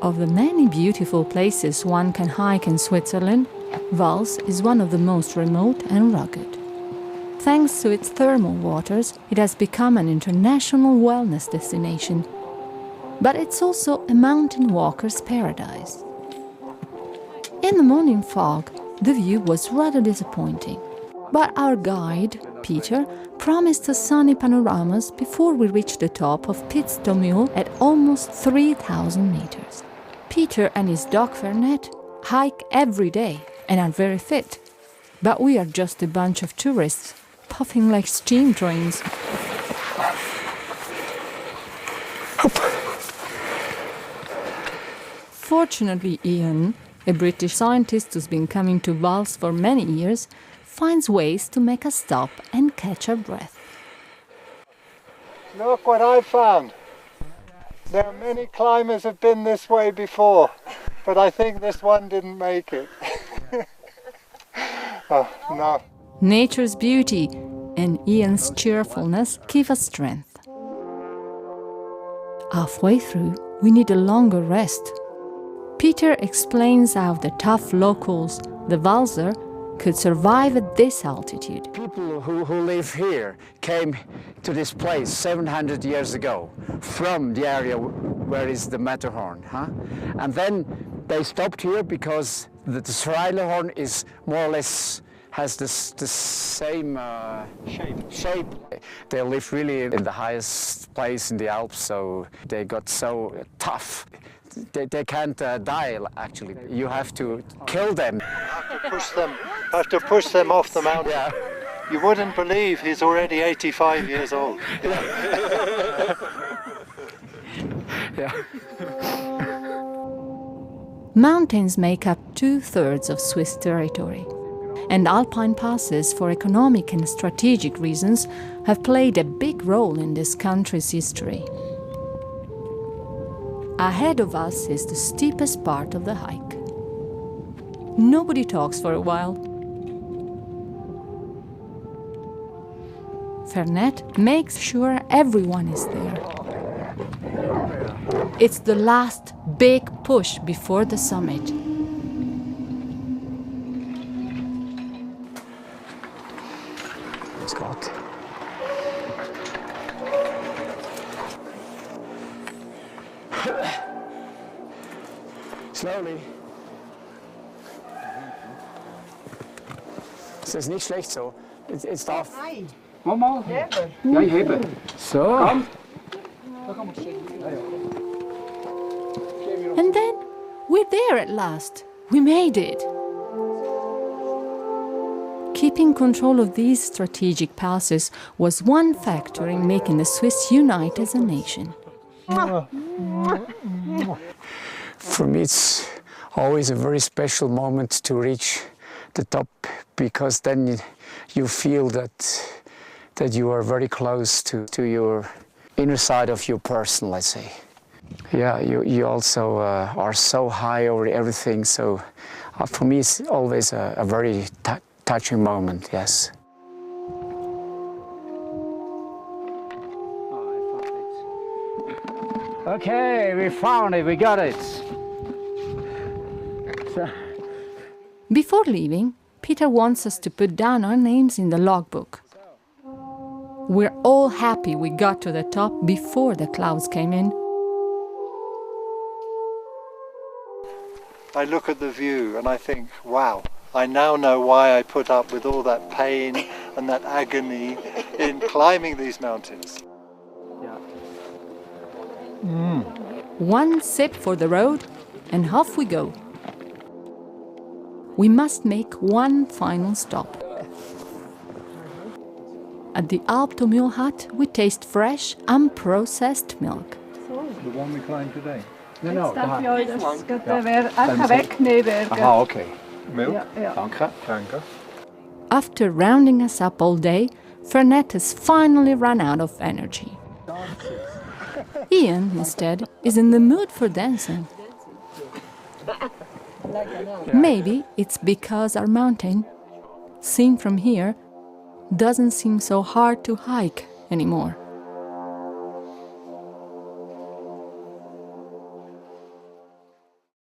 Of the many beautiful places one can hike in Switzerland, Vals is one of the most remote and rugged. Thanks to its thermal waters, it has become an international wellness destination. But it's also a mountain walker's paradise. In the morning fog, the view was rather disappointing. But our guide, Peter, promised us sunny panoramas before we reached the top of Pitztomul at almost 3,000 meters. Peter and his dog Fernet hike every day and are very fit. But we are just a bunch of tourists, puffing like steam trains. Fortunately, Ian, a British scientist who's been coming to Vals for many years, finds ways to make us stop and catch our breath. Look what I found. There are many climbers have been this way before, but I think this one didn't make it. Oh, no. Nature's beauty and Ian's cheerfulness give us strength. Halfway through, we need a longer rest. Peter explains how the tough locals, the Valser, could survive at this altitude. People who live here came to this place 700 years ago from the area where is the Matterhorn. And then they stopped here because the Rossello is more or less has the same shape. They live really in the highest place in the Alps, so they got so tough. They can't die, actually. You have to kill them. Have to push them off the mountain. Yeah. You wouldn't believe he's already 85 years old. Yeah. Mountains make up 2/3 of Swiss territory, and alpine passes, for economic and strategic reasons, have played a big role in this country's history. Ahead of us is the steepest part of the hike. Nobody talks for a while. Fernet makes sure everyone is there. It's the last big push before the summit. Scott. Slowly. Das ist nicht schlecht so. Jetzt darf. Nein. Mama. Heben. Ja, ich hebe. So. Komm. And then, we're there at last. We made it. Keeping control of these strategic passes was one factor in making the Swiss unite as a nation. For me, it's always a very special moment to reach the top, because then you feel that you are very close to your inner side of your person, let's say. Yeah, you also are so high over everything, so for me it's always a very touching moment, yes. Okay, we found it, we got it. Before leaving, Peter wants us to put down our names in the logbook. We're all happy we got to the top before the clouds came in. I look at the view and I think, wow, I now know why I put up with all that pain and that agony in climbing these mountains. One sip for the road, and off we go. We must make one final stop. At the Pitztomul hut, we taste fresh, unprocessed milk. The one we climbed today? No, wegnehmen. Aha, okay. Milk? Ja. Danke. Danke. After rounding us up all day, Fernet has finally run out of energy. Ian, instead, is in the mood for dancing. Maybe it's because our mountain, seen from here, doesn't seem so hard to hike anymore.